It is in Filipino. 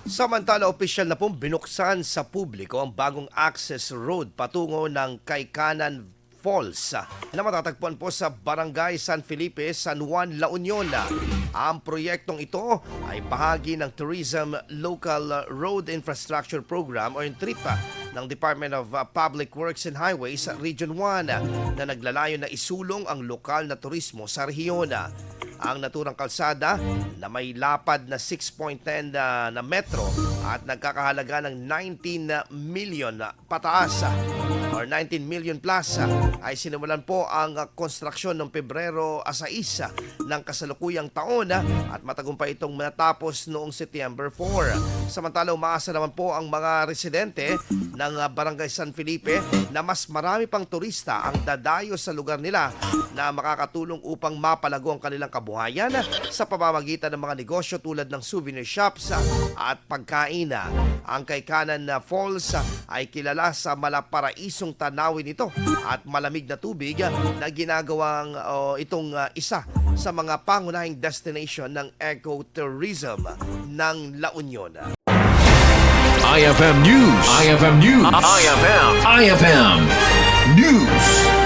Samantala, opisyal na pong binuksan sa publiko ang bagong access road patungo ng Kaykanan Falls na matatagpuan po sa Barangay San Felipe, San Juan, La Union. Ang proyektong ito ay bahagi ng Tourism Local Road Infrastructure Program o yung TRIP ng Department of Public Works and Highways Region 1 na naglalayo na isulong ang lokal na turismo sa rehiyon. Ang naturang kalsada na may lapad na 6.10 na metro at nagkakahalaga ng 19 million pataas or 19 million plus ay sinimulan po ang konstruksyon noong Pebrero 6 ng kasalukuyang taon at matagumpay itong matapos noong September 4. Samantala, umaasa naman po ang mga residente ng Barangay San Felipe na mas marami pang turista ang dadayo sa lugar nila na makakatulong upang mapalago ang kanilang kabuhayan sa pamamagitan ng mga negosyo tulad ng souvenir shops at pagkain. Ang Kaykanan Falls ay kilala sa malaparaisong tanawin nito at malamig na tubig na ginagawang itong isa sa mga pangunahing destination ng ecotourism ng La Union. IFM News. IFM News. IFM News.